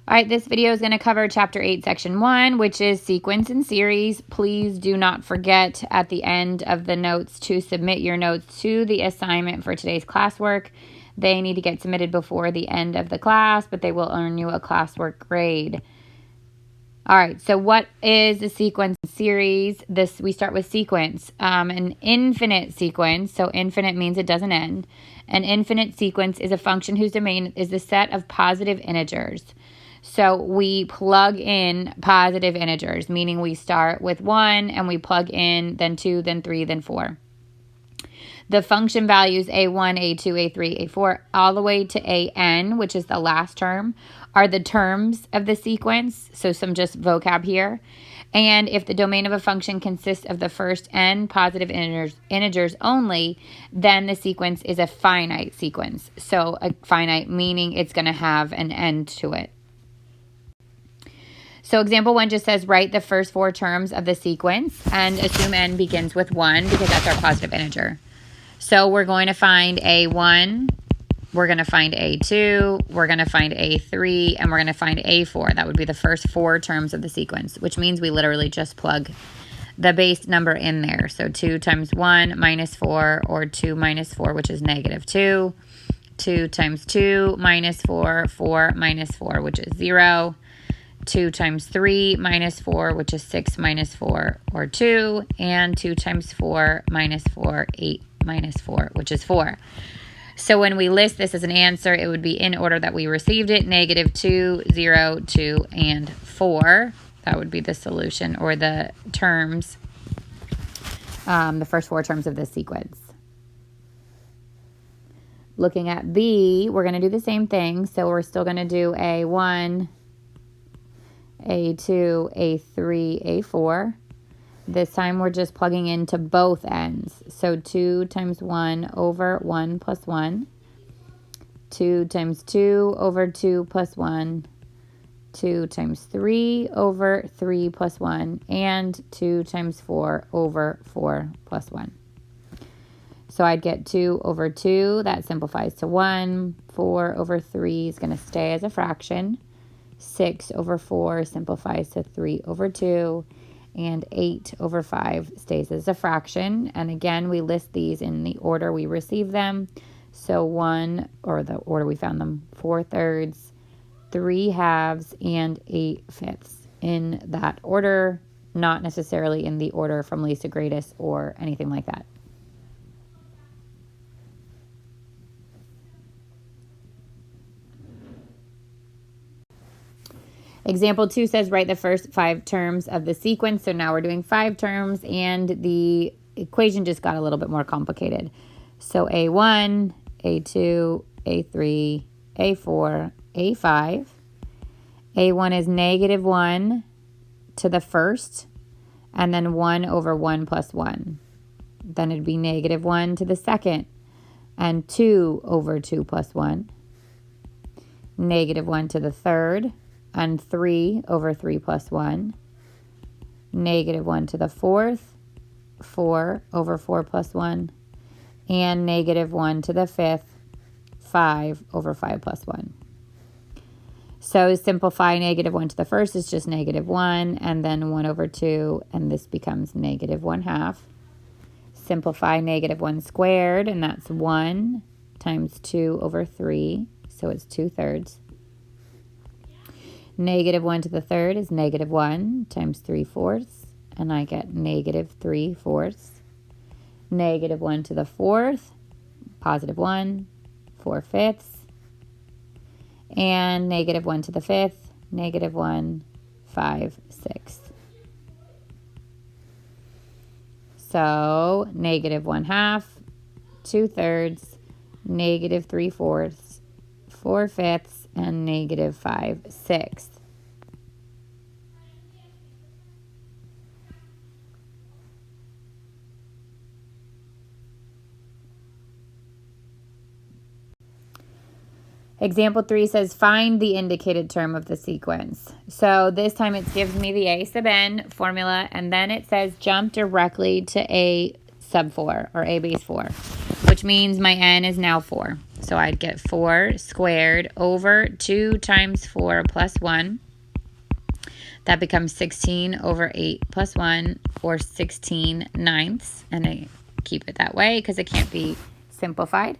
All right, this video is going to cover Chapter 8, Section 1, which is sequence and series. Please do not forget at the end of the notes to submit your notes to the assignment for today's classwork. They need to get submitted before the end of the class, but they will earn you a classwork grade. All right, so what is a sequence series? We start with sequence. An infinite sequence, so infinite means it doesn't end. An infinite sequence is a function whose domain is the set of positive integers. So we plug in positive integers, meaning we start with 1 and we plug in then 2, then 3, then 4. The function values a1, a2, a3, a4, all the way to an, which is the last term, are the terms of the sequence. So some just vocab here. And if the domain of a function consists of the first n positive integers only, then the sequence is a finite sequence. So a finite meaning it's going to have an end to it. So example 1 just says write the first 4 terms of the sequence and assume n begins with 1 because that's our positive integer. So we're going to find a1, we're going to find a2, we're going to find a3, and we're going to find a4. That would be the first 4 terms of the sequence, which means we literally just plug the base number in there. So 2 times 1 minus 4, or 2 minus 4, which is negative 2. 2 times 2 minus 4, 4 minus 4, which is 0. 2 times 3 minus 4, which is 6 minus 4, or 2. And 2 times 4 minus 4, 8 minus 4, which is 4. So when we list this as an answer, it would be in order that we received it, negative 2, 0, 2, and 4. That would be the solution, or the terms, the first 4 terms of this sequence. Looking at B, we're going to do the same thing. So we're still going to do A1, A2, A3, A4. This time we're just plugging into both ends. So 2 times 1 over 1 plus 1. 2 times 2 over 2 plus 1. 2 times 3 over 3 plus 1. And 2 times 4 over 4 plus 1. So I'd get 2 over 2. That simplifies to 1. 4 over 3 is going to stay as a fraction. 6 over 4 simplifies to 3 over 2. And 8 over 5 stays as a fraction. And again, we list these in the order we receive them. So 1, or the order we found them, 4/3, 3/2, and 8/5 in that order, not necessarily in the order from least to greatest or anything like that. Example 2 says write the first 5 terms of the sequence. So now we're doing 5 terms and the equation just got a little bit more complicated. So A1, A2, A3, A4, A5. A1 is negative 1 to the first and then 1 over 1 plus 1. Then it'd be negative 1 to the second and 2 over 2 plus 1. Negative 1 to the third and 3 over 3 plus 1. Negative 1 to the fourth, 4 over 4 plus 1. And negative 1 to the fifth, 5 over 5 plus 1. So simplify negative 1 to the first is just negative 1, and then 1 over 2, and this becomes negative 1/2. Simplify negative 1 squared, and that's 1 times 2 over 3, so it's 2/3. Negative 1 to the third is negative 1 times 3/4, and I get negative 3/4. Negative 1 to the fourth, positive 1, 4/5. And negative 1 to the fifth, negative 1, 5/6. So negative 1/2, 2/3, negative 3/4, 4/5, and negative 5/6. Example 3 says find the indicated term of the sequence. So this time it gives me the A sub n formula, and then it says jump directly to A sub 4 or A base 4, which means my n is now 4. So I'd get 4 squared over 2 times 4 plus 1. That becomes 16 over 8 plus 1, or 16 ninths. And I keep it that way because it can't be simplified.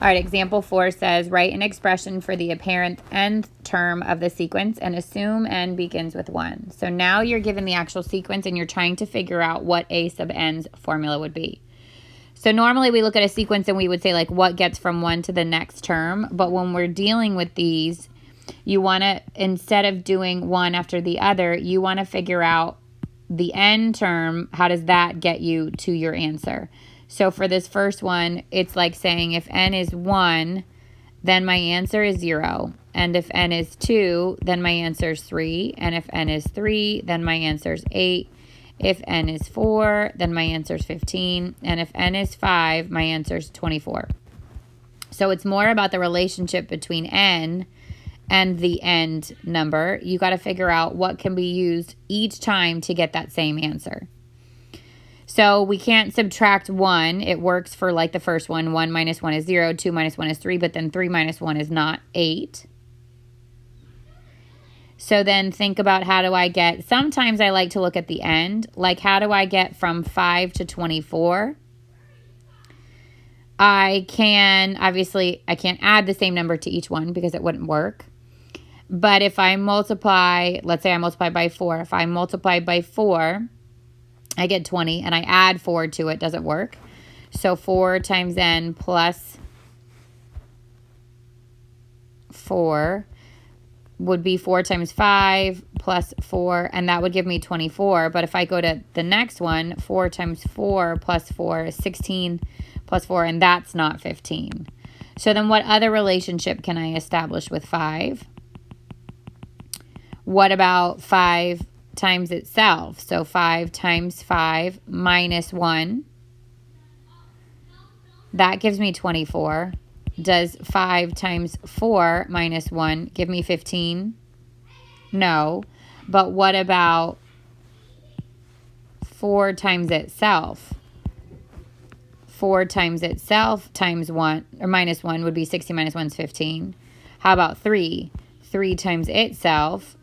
All right, example 4 says, write an expression for the apparent nth term of the sequence and assume n begins with 1. So now you're given the actual sequence and you're trying to figure out what a sub n's formula would be. So normally we look at a sequence and we would say like what gets from one to the next term. But when we're dealing with these, you want to, instead of doing one after the other, you want to figure out the n term. How does that get you to your answer? So for this first one, it's like saying if n is 1, then my answer is 0. And if n is 2, then my answer is 3. And if n is 3, then my answer is 8. If n is 4, then my answer is 15. And if n is 5, my answer is 24. So it's more about the relationship between n and the end number. You got to figure out what can be used each time to get that same answer. So we can't subtract 1. It works for like the first one. 1 minus 1 is 0. 2 minus 1 is 3. But then 3 minus 1 is not 8. So then think about how do I get, sometimes I like to look at the end, like how do I get from 5 to 24? I can't add the same number to each one because it wouldn't work. But if I multiply, let's say I multiply by 4. If I multiply by 4, I get 20 and I add 4 to it, doesn't work. So 4 times n plus 4 would be 4 times 5 plus 4, and that would give me 24. But if I go to the next one, 4 times 4 plus 4 is 16 plus 4, and that's not 15. So then what other relationship can I establish with 5? What about 5 times itself? So 5 times 5 minus 1. That gives me 24. Does 5 times 4 minus 1 give me 15? No. But what about 4 times itself? 4 times itself times 1 or minus 1 would be 60 minus 1 is 15. How about 3? 3 times itself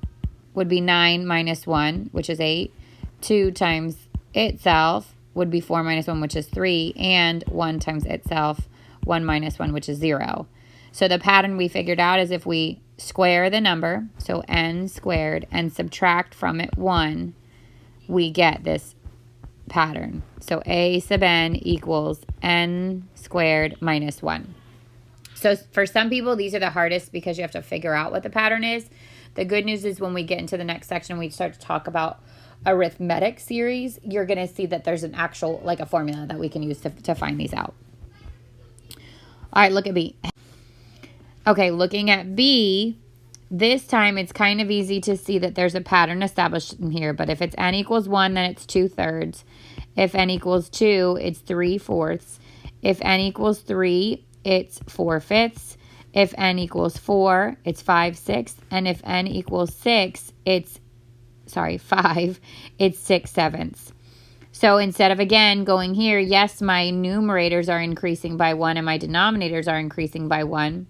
would be 9 minus 1, which is 8. 2 times itself would be 4 minus 1, which is 3. And 1 times itself, 1 minus 1, which is 0. So the pattern we figured out is if we square the number, so n squared, and subtract from it 1, we get this pattern. So a sub n equals n squared minus 1. So for some people, these are the hardest because you have to figure out what the pattern is. The good news is when we get into the next section, we start to talk about arithmetic series, you're going to see that there's an actual, like a formula that we can use to find these out. All right, look at B. Okay, looking at B, this time it's kind of easy to see that there's a pattern established in here. But if it's n equals 1, then it's 2/3. If n equals 2, it's 3/4. If n equals 3, it's 4/5. If n equals 4, it's 5/6. And if n equals 5, it's 6/7. So instead of, again, going here, yes, my numerators are increasing by 1 and my denominators are increasing by 1.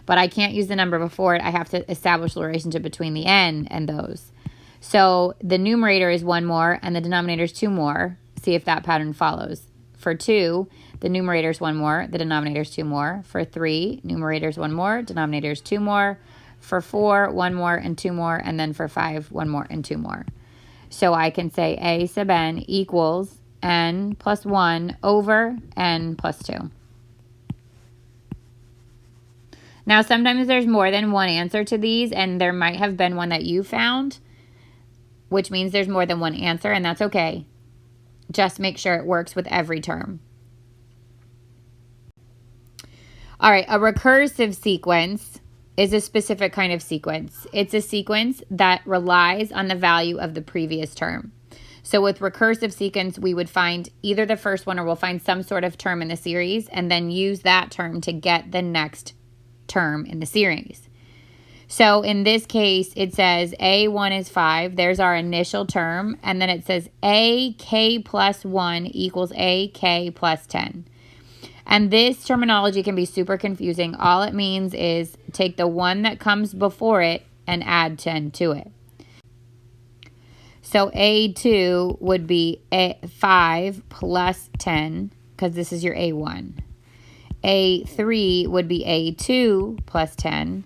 But I can't use the number before it. I have to establish the relationship between the n and those. So the numerator is 1 more and the denominator is 2 more. See if that pattern follows. For 2, the numerator is 1 more, the denominator is 2 more. For 3, numerator is 1 more, denominator is 2 more. For 4, 1 more and 2 more. And then for 5, 1 more and 2 more. So I can say a sub n equals n plus 1 over n plus 2. Now, sometimes there's more than one answer to these, and there might have been one that you found, which means there's more than one answer, and that's okay. Just make sure it works with every term. All right, a recursive sequence is a specific kind of sequence. It's a sequence that relies on the value of the previous term. So with recursive sequence, we would find either the first one or we'll find some sort of term in the series and then use that term to get the next term in the series. So in this case, it says A1 is 5. There's our initial term. And then it says AK plus 1 equals AK plus 10. And this terminology can be super confusing. All it means is take the 1 that comes before it and add 10 to it. So A2 would be 5 plus 10, because this is your A1. A3 would be A2 plus 10.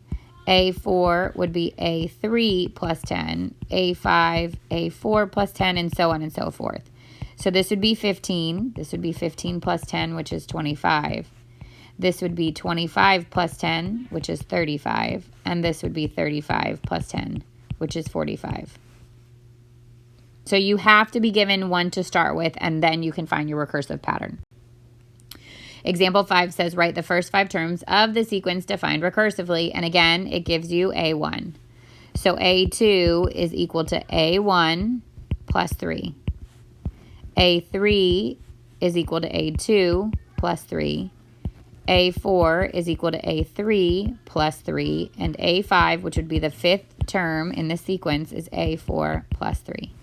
A4 would be A3 plus 10. A5, A4 plus 10, and so on and so forth. So this would be 15. This would be 15 plus 10, which is 25. This would be 25 plus 10, which is 35. And this would be 35 plus 10, which is 45. So you have to be given one to start with, and then you can find your recursive pattern. Example 5 says, write the first 5 terms of the sequence defined recursively. And again, it gives you A1. So A2 is equal to A1 plus 3. A3 is equal to A2 plus 3. A4 is equal to A3 plus 3. And A5, which would be the 5th term in the sequence, is A4 plus 3.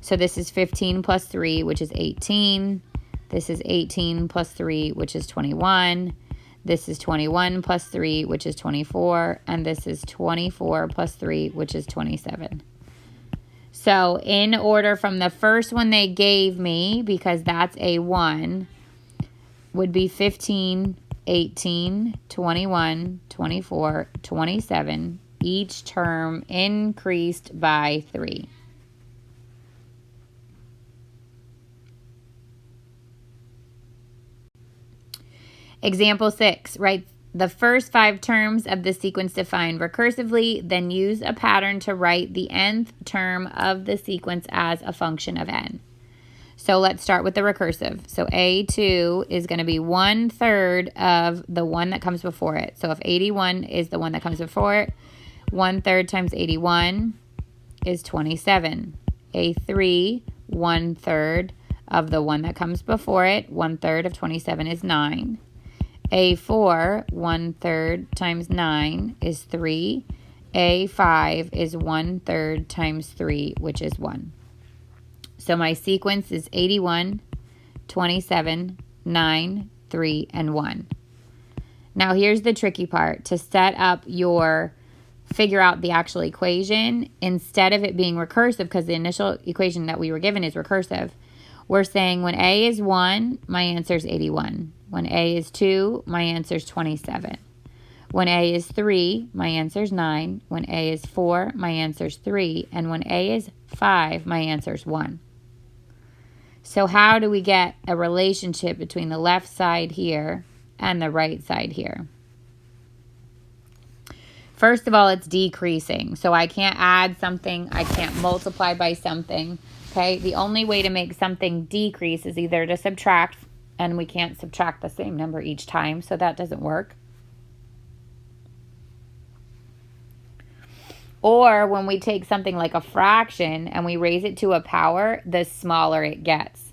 So this is 15 plus 3, which is 18. This is 18 plus 3, which is 21. This is 21 plus 3, which is 24. And this is 24 plus 3, which is 27. So in order from the first one they gave me, because that's A1, would be 15, 18, 21, 24, 27. Each term increased by 3. Example 6, write the first 5 terms of the sequence defined recursively, then use a pattern to write the nth term of the sequence as a function of n. So let's start with the recursive. So A2 is going to be 1/3 of the one that comes before it. So if 81 is the one that comes before it, 1/3 times 81 is 27. A3, 1/3 of the one that comes before it, 1/3 of 27 is 9. A4, 1/3 times 9 is 3. A5 is 1/3 times 3, which is 1. So my sequence is 81, 27, 9, 3, and 1. Now here's the tricky part. To set up figure out the actual equation, instead of it being recursive, because the initial equation that we were given is recursive, we're saying when A is 1, my answer is 81. When A is 2, my answer is 27. When A is 3, my answer is 9. When A is 4, my answer is 3. And when A is 5, my answer is 1. So how do we get a relationship between the left side here and the right side here? First of all, it's decreasing. So I can't add something. I can't multiply by something. Okay, the only way to make something decrease is either to subtract, and we can't subtract the same number each time, so that doesn't work. Or when we take something like a fraction and we raise it to a power, the smaller it gets.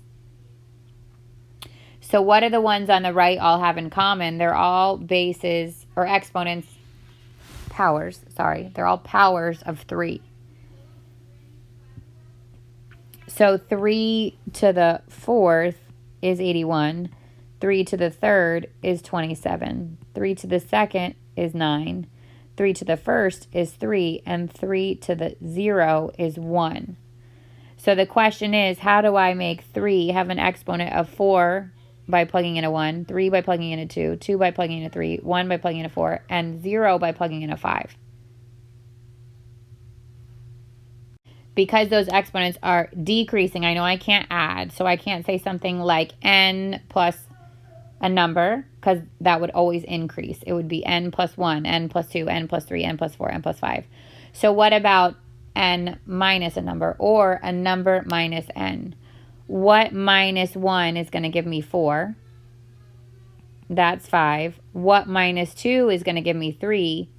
So what do the ones on the right all have in common? They're all bases, or exponents, powers, sorry. They're all powers of 3. So 3 to the 4th is 81. 3 to the 3rd is 27. 3 to the 2nd is 9. 3 to the 1st is 3. And 3 to the 0 is 1. So the question is, how do I make 3 have an exponent of 4 by plugging in a 1, 3 by plugging in a 2, 2 by plugging in a 3, 1 by plugging in a 4, and 0 by plugging in a 5? Because those exponents are decreasing, I know I can't add. So I can't say something like n plus a number, because that would always increase. It would be n plus 1, n plus 2, n plus 3, n plus 4, n plus 5. So what about n minus a number, or a number minus n? What minus 1 is going to give me 4? That's 5. What minus 2 is going to give me 3?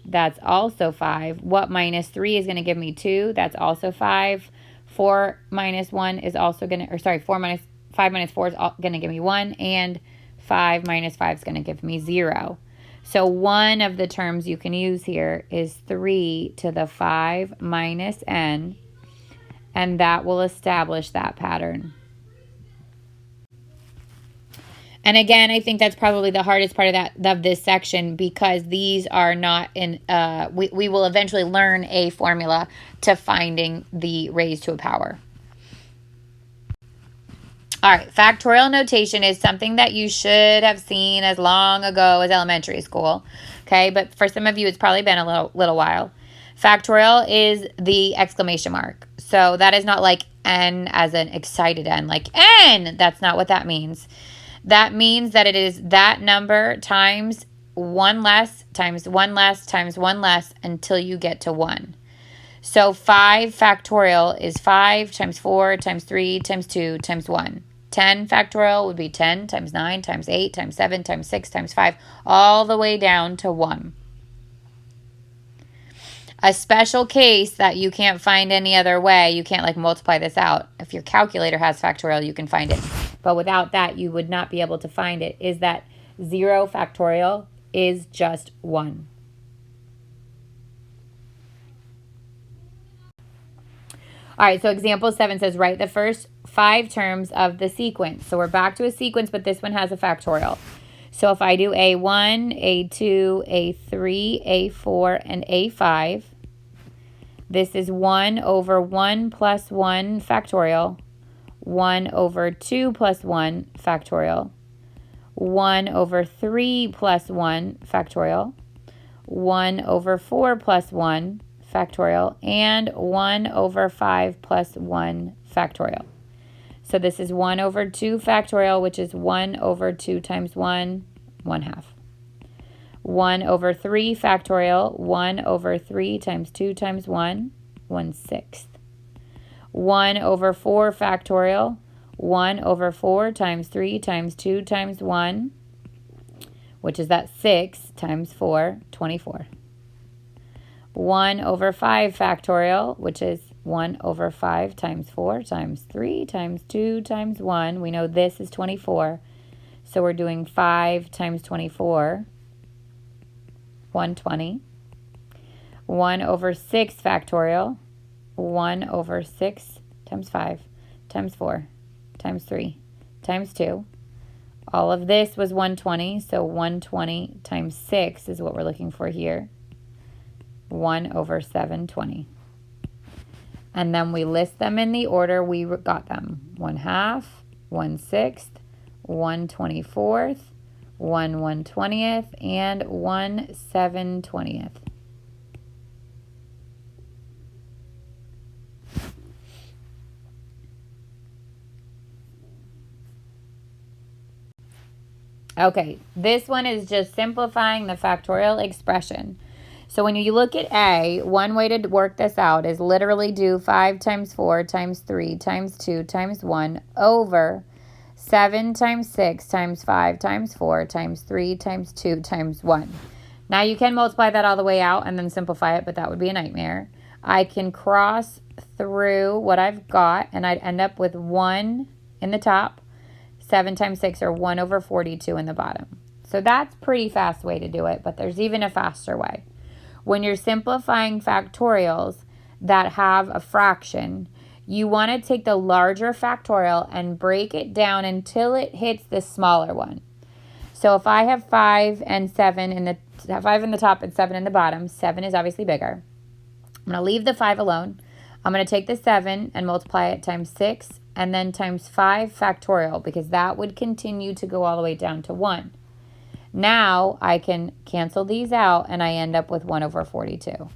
That's also 5. What minus 3 is going to give me 2? That's also 5. 4 minus 1 is also going to, or sorry, 5 minus 4 is going to give me 1. And 5 minus 5 is going to give me 0. So one of the terms you can use here is 3 to the 5 minus n, and that will establish that pattern. And again, I think that's probably the hardest part of this section, because these are not in, we will eventually learn a formula to finding the raised to a power. All right, factorial notation is something that you should have seen as long ago as elementary school, okay? But for some of you, it's probably been a little while. Factorial is the exclamation mark. So that is not like N as an excited N, like N. That's not what that means. That means that it is that number times one less, times one less, times one less, until you get to 1. So 5 factorial is 5 times 4 times 3 times 2 times 1. 10 factorial would be 10 times 9 times 8 times 7 times 6 times 5, all the way down to 1. A special case that you can't find any other way, you can't like multiply this out. If your calculator has factorial, you can find it. But without that, you would not be able to find it, is that 0 factorial is just 1. All right, so example 7 says, write the first 5 terms of the sequence. So we're back to a sequence, but this one has a factorial. So if I do A1, A2, A3, A4, and A5, this is 1 over 1 plus 1 factorial, 1 over 2 plus 1 factorial, 1 over 3 plus 1 factorial, 1 over 4 plus 1 factorial, and 1 over 5 plus 1 factorial. So this is 1 over 2 factorial, which is 1 over 2 times 1, 1/2. 1 over 3 factorial, 1 over 3 times 2 times 1, 1/6. 1 over 4 factorial, 1 over 4 times 3 times 2 times 1, which is that 6 times 4, 24. 1 over 5 factorial, which is 1 over 5 times 4 times 3 times 2 times 1. We know this is 24. So we're doing 5 times 24, 120. 1 over 6 factorial, 1 over 6 times 5 times 4 times 3 times 2. All of this was 120, so 120 times 6 is what we're looking for here. 1 over 720. And then we list them in the order we got them. 1/2, 1/6, 1/24, 1 1/20th, and 1 7/20th. Okay, this one is just simplifying the factorial expression. So when you look at A, one way to work this out is literally do 5 times 4 times 3 times 2 times 1 over 7 times 6 times 5 times 4 times 3 times 2 times 1. Now you can multiply that all the way out and then simplify it, but that would be a nightmare. I can cross through what I've got, and I'd end up with 1 in the top, 7 times 6, or 1 over 42 in the bottom. So that's a pretty fast way to do it, but there's even a faster way. When you're simplifying factorials that have a fraction, you want to take the larger factorial and break it down until it hits the smaller one. So if I have 5 and 7 in the 5 in the top and 7 in the bottom, 7 is obviously bigger. I'm going to leave the 5 alone. I'm going to take the 7 and multiply it times 6 and then times 5 factorial, because that would continue to go all the way down to 1. Now I can cancel these out and I end up with 1 over 42.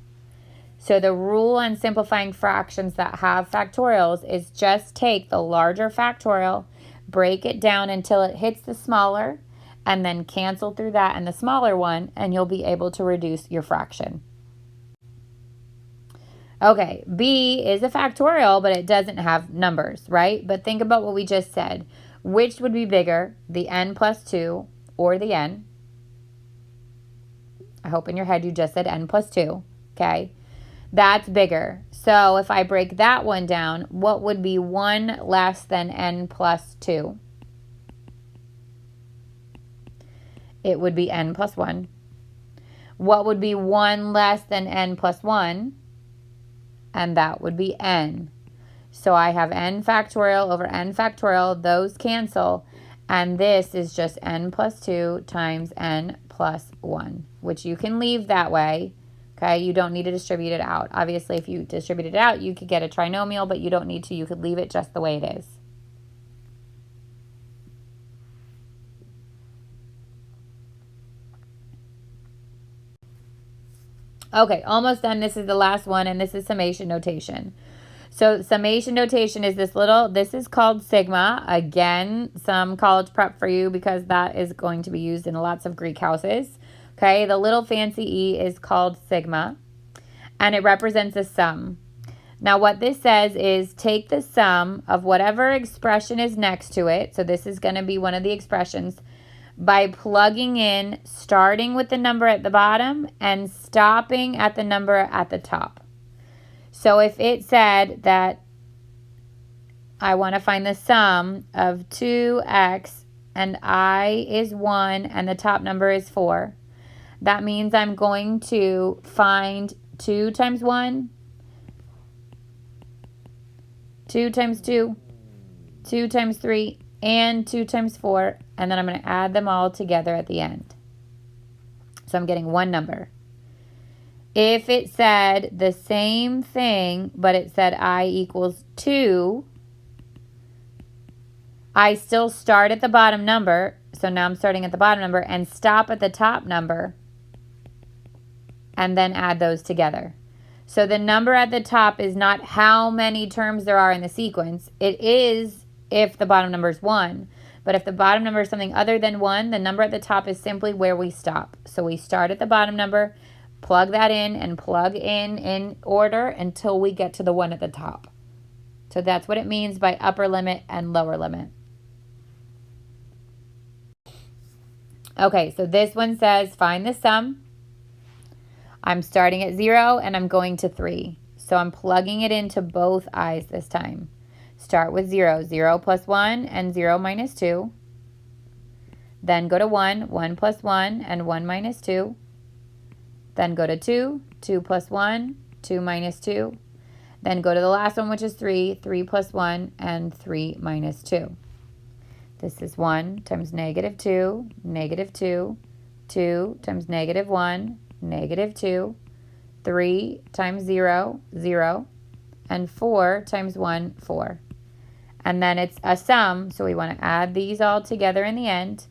So the rule on simplifying fractions that have factorials is just take the larger factorial, break it down until it hits the smaller, and then cancel through that and the smaller one, and you'll be able to reduce your fraction. Okay, B is a factorial, but it doesn't have numbers, right? But think about what we just said. Which would be bigger, the n plus 2 or the n? I hope in your head you just said n plus 2, okay? That's bigger. So if I break that one down, what would be 1 less than n plus 2? It would be n plus 1. What would be 1 less than n plus 1? And that would be n. So I have n factorial over n factorial. Those cancel. And this is just n plus 2 times n plus 1, which you can leave that way. Okay, you don't need to distribute it out. Obviously, if you distribute it out, you could get a trinomial, but you don't need to. You could leave it just the way it is. Okay, almost done. This is the last one, and this is summation notation. So summation notation is this is called sigma. Again, some college prep for you because that is going to be used in lots of Greek houses. Okay, the little fancy e is called sigma, and it represents a sum. Now what this says is take the sum of whatever expression is next to it. So this is going to be one of the expressions by plugging in, starting with the number at the bottom and stopping at the number at the top. So if it said that I want to find the sum of 2x and I is 1 and the top number is 4, that means I'm going to find 2 times 1, 2 times 2, 2 times 3, and 2 times 4, and then I'm going to add them all together at the end. So I'm getting one number. If it said the same thing, but it said I equals 2, I still start at the bottom number. So now I'm starting at the bottom number and stop at the top number and then add those together. So the number at the top is not how many terms there are in the sequence. It is if the bottom number is 1. But if the bottom number is something other than 1, the number at the top is simply where we stop. So we start at the bottom number, plug that in, and plug in order until we get to the 1 at the top. So that's what it means by upper limit and lower limit. Okay, so this one says find the sum. I'm starting at 0 and I'm going to 3. So I'm plugging it into both i's this time. Start with 0. 0 plus 1 and 0 minus 2. Then go to 1. 1 plus 1 and 1 minus 2. Then go to 2. 2 plus 1. 2 minus 2. Then go to the last one, which is 3. 3 plus 1 and 3 minus 2. This is 1 times negative 2, negative 2. 2 times negative 1, negative 2. 3 times 0, 0. And 4 times 1, 4. And then it's a sum, so we want to add these all together in the end.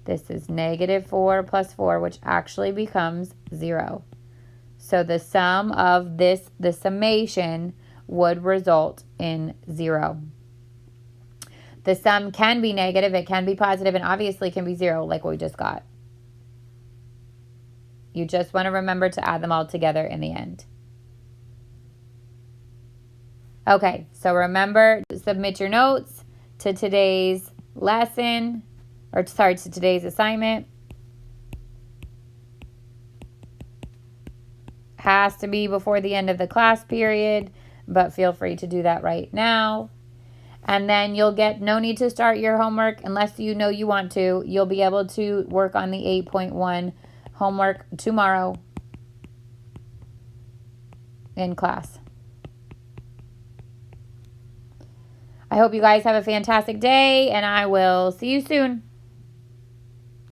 This is negative 4 plus 4, which actually becomes 0. So the sum of this, the summation, would result in 0. The sum can be negative, it can be positive, and obviously can be 0, like we just got. You just want to remember to add them all together in the end. Okay, so remember to submit your notes to today's lesson, to today's assignment. Has to be before the end of the class period, but feel free to do that right now. And then you'll get no need to start your homework unless you know you want to. You'll be able to work on the 8.1 homework tomorrow in class. I hope you guys have a fantastic day, and I will see you soon.